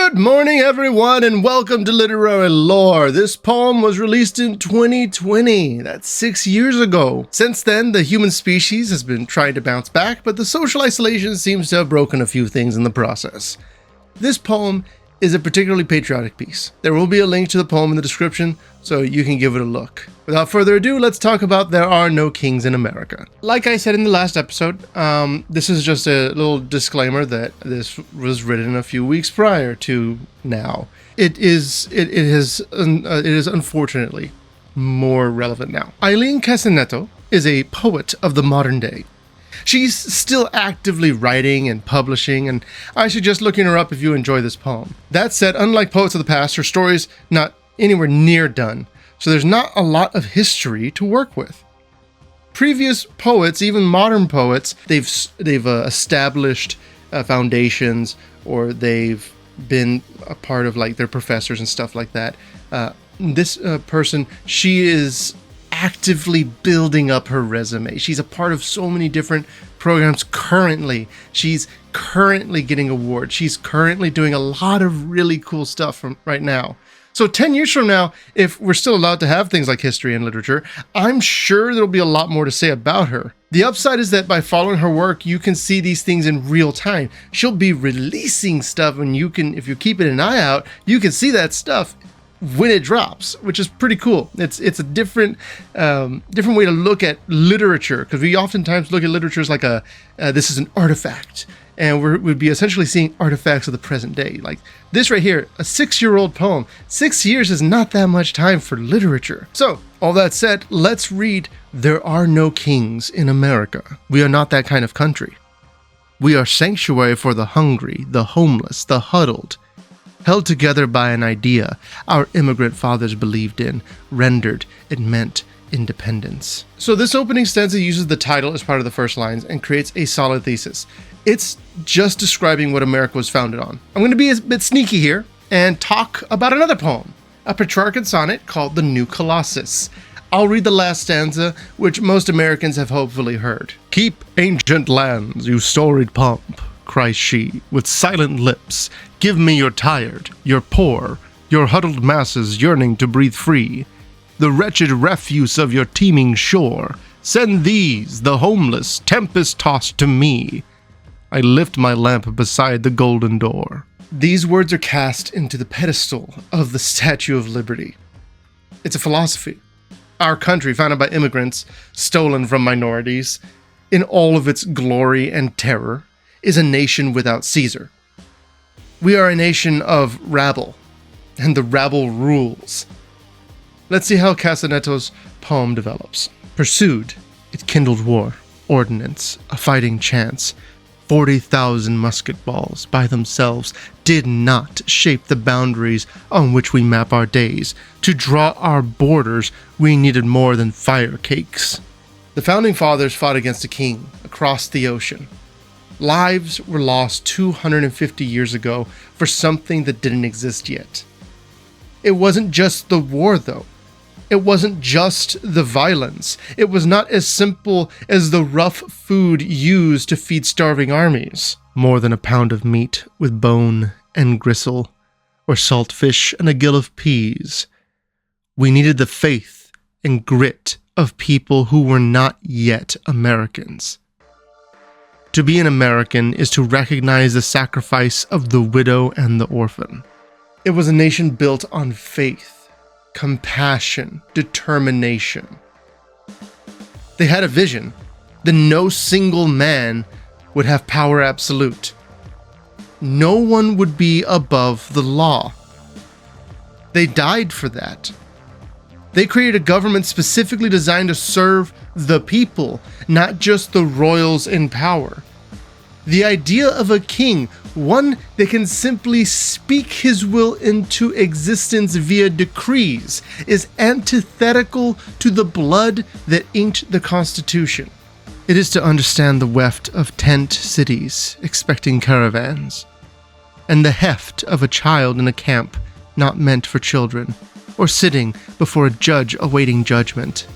Good morning, everyone, and welcome to Literary Lore. This poem was released in 2020. That's 6 years ago. Since then, the human species has been trying to bounce back, but the social isolation seems to have broken a few things in the process. This poem is a particularly patriotic piece. There will be a link to the poem in the description, so you can give it a look. Without further ado, let's talk about There Are No Kings in America. Like I said in the last episode, this is just a little disclaimer that this was written a few weeks prior to now. It is unfortunately more relevant now. Aileen Cassinetto is a poet of the modern day. She's still actively writing and publishing, and I suggest looking her up if you enjoy this poem. That said, unlike poets of the past, her story's not anywhere near done, so there's not a lot of history to work with. Previous poets, even modern poets, they've established foundations, or they've been a part of like their professors and stuff like that. This person, she is actively building up her resume. She's a part of so many different programs currently. She's currently getting awards. She's currently doing a lot of really cool stuff from right now. So 10 years from now, if we're still allowed to have things like history and literature, I'm sure there'll be a lot more to say about her. The upside is that by following her work, you can see these things in real time. She'll be releasing stuff, and you can, if you're keeping an eye out, you can see that stuff when it drops, which is pretty cool. It's a different way to look at literature, because we oftentimes look at literature as like this is an artifact, and we'd be essentially seeing artifacts of the present day. Like this right here, a 6-year-old poem. 6 years is not that much time for literature. So, all that said, let's read There Are No Kings in America. We are not that kind of country. We are sanctuary for the hungry, the homeless, the huddled, held together by an idea our immigrant fathers believed in, rendered it meant independence. So this opening stanza uses the title as part of the first lines and creates a solid thesis. It's just describing what America was founded on. I'm going to be a bit sneaky here and talk about another poem, a Petrarchan sonnet called The New Colossus. I'll read the last stanza, which most Americans have hopefully heard. "Keep ancient lands, you storied pomp," cries she, with silent lips. "Give me your tired, your poor, your huddled masses yearning to breathe free. The wretched refuse of your teeming shore. Send these, the homeless, tempest-tossed to me. I lift my lamp beside the golden door." These words are cast into the pedestal of the Statue of Liberty. It's a philosophy. Our country, founded by immigrants, stolen from minorities, in all of its glory and terror, is a nation without Caesar. We are a nation of rabble, and the rabble rules. Let's see how Cassinetto's poem develops. Pursued, it kindled war, ordnance, a fighting chance. 40,000 musket balls by themselves did not shape the boundaries on which we map our days. To draw our borders, we needed more than fire cakes. The founding fathers fought against a king across the ocean. Lives were lost 250 years ago for something that didn't exist yet. It wasn't just the war, though. It wasn't just the violence. It was not as simple as the rough food used to feed starving armies. More than a pound of meat with bone and gristle, or salt fish and a gill of peas. We needed the faith and grit of people who were not yet Americans. To be an American is to recognize the sacrifice of the widow and the orphan. It was a nation built on faith, compassion, determination. They had a vision that no single man would have power absolute. No one would be above the law. They died for that. They created a government specifically designed to serve the people, not just the royals in power. The idea of a king, one that can simply speak his will into existence via decrees, is antithetical to the blood that inked the Constitution. It is to understand the weft of tent cities expecting caravans, and the heft of a child in a camp not meant for children, or sitting before a judge awaiting judgment.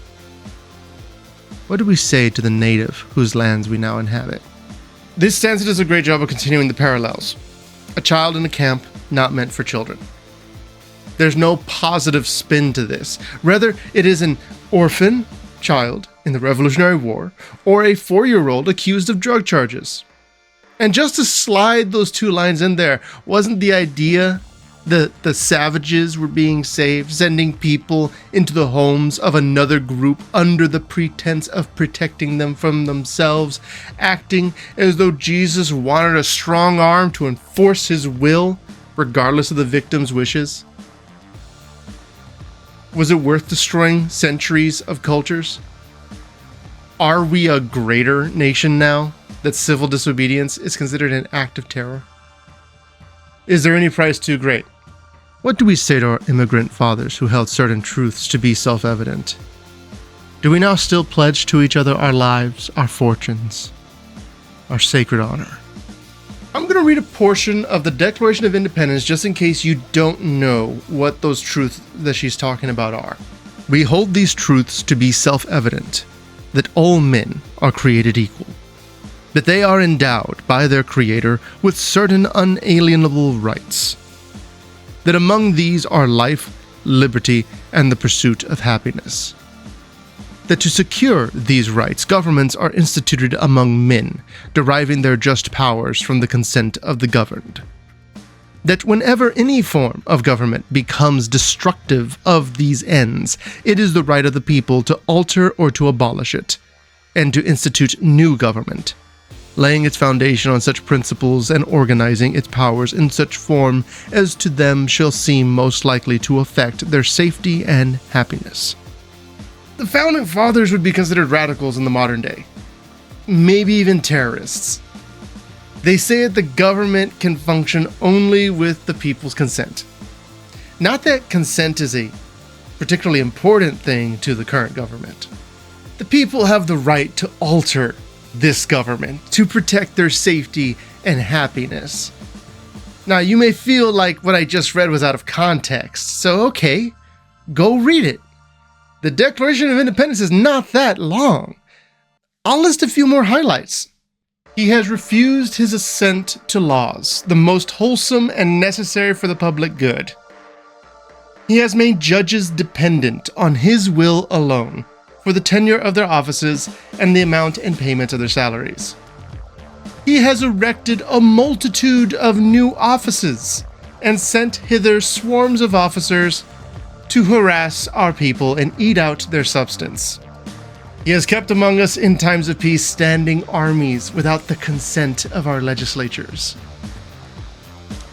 What do we say to the native whose lands we now inhabit? This stanza does a great job of continuing the parallels. A child in a camp not meant for children. There's no positive spin to this. Rather, it is an orphan child in the Revolutionary War or a 4-year-old accused of drug charges. And just to slide those two lines in there, wasn't the idea that the savages were being saved, sending people into the homes of another group under the pretense of protecting them from themselves, acting as though Jesus wanted a strong arm to enforce his will, regardless of the victim's wishes? Was it worth destroying centuries of cultures? Are we a greater nation now that civil disobedience is considered an act of terror? Is there any price too great? What do we say to our immigrant fathers who held certain truths to be self-evident? Do we now still pledge to each other our lives, our fortunes, our sacred honor? I'm going to read a portion of the Declaration of Independence just in case you don't know what those truths that she's talking about are. We hold these truths to be self-evident, that all men are created equal, that they are endowed by their Creator with certain unalienable rights, that among these are life, liberty, and the pursuit of happiness, that to secure these rights, governments are instituted among men, deriving their just powers from the consent of the governed, that whenever any form of government becomes destructive of these ends, it is the right of the people to alter or to abolish it, and to institute new government, laying its foundation on such principles and organizing its powers in such form as to them shall seem most likely to affect their safety and happiness. The Founding Fathers would be considered radicals in the modern day, maybe even terrorists. They say that the government can function only with the people's consent. Not that consent is a particularly important thing to the current government. The people have the right to alter this government to protect their safety and happiness. Now, you may feel like what I just read was out of context, so okay, go read it. The Declaration of Independence is not that long. I'll list a few more highlights. He has refused his assent to laws, the most wholesome and necessary for the public good. He has made judges dependent on his will alone for the tenure of their offices and the amount and payment of their salaries. He has erected a multitude of new offices and sent hither swarms of officers to harass our people and eat out their substance. He has kept among us in times of peace standing armies without the consent of our legislatures,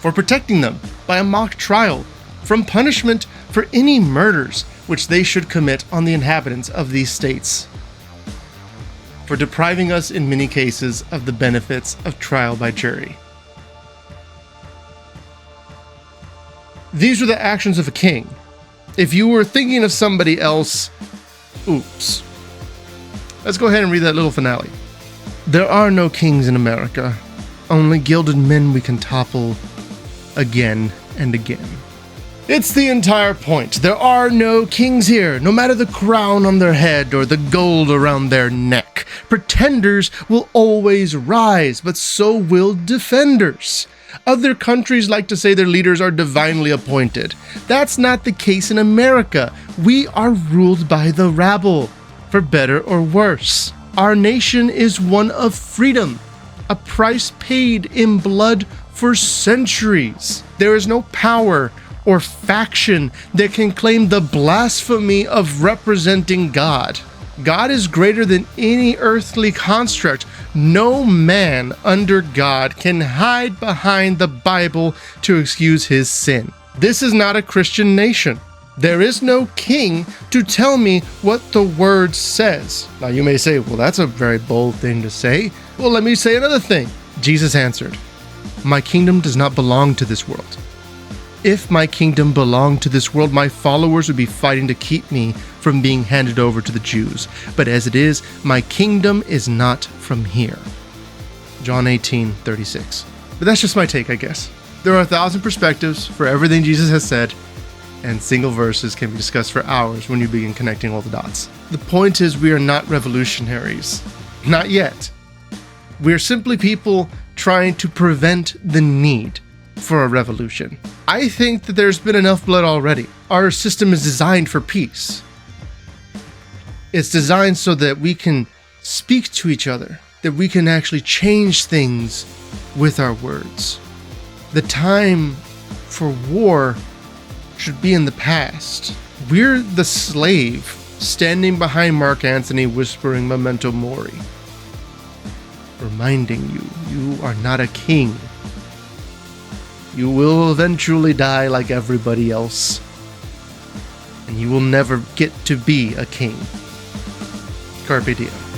for protecting them by a mock trial from punishment for any murders which they should commit on the inhabitants of these states, for depriving us in many cases of the benefits of trial by jury. These were the actions of a king. If you were thinking of somebody else, oops. Let's go ahead and read that little finale. There are no kings in America, only gilded men we can topple again and again. It's the entire point. There are no kings here, no matter the crown on their head or the gold around their neck. Pretenders will always rise, but so will defenders. Other countries like to say their leaders are divinely appointed. That's not the case in America. We are ruled by the rabble, for better or worse. Our nation is one of freedom, a price paid in blood for centuries. There is no power or faction that can claim the blasphemy of representing God. God is greater than any earthly construct. No man under God can hide behind the Bible to excuse his sin. This is not a Christian nation. There is no king to tell me what the word says. Now you may say, well, that's a very bold thing to say. Well, let me say another thing. Jesus answered, "My kingdom does not belong to this world. If my kingdom belonged to this world, my followers would be fighting to keep me from being handed over to the Jews. But as it is, my kingdom is not from here." John 18:36. But that's just my take, I guess. There are 1,000 perspectives for everything Jesus has said, and single verses can be discussed for hours when you begin connecting all the dots. The point is, we are not revolutionaries. Not yet. We are simply people trying to prevent the need for a revolution. I think that there's been enough blood already. Our system is designed for peace. It's designed so that we can speak to each other, that we can actually change things with our words. The time for war should be in the past. We're the slave standing behind Mark Antony whispering Memento Mori, reminding you, you are not a king. You will eventually die like everybody else, and you will never get to be a king. Carpe diem.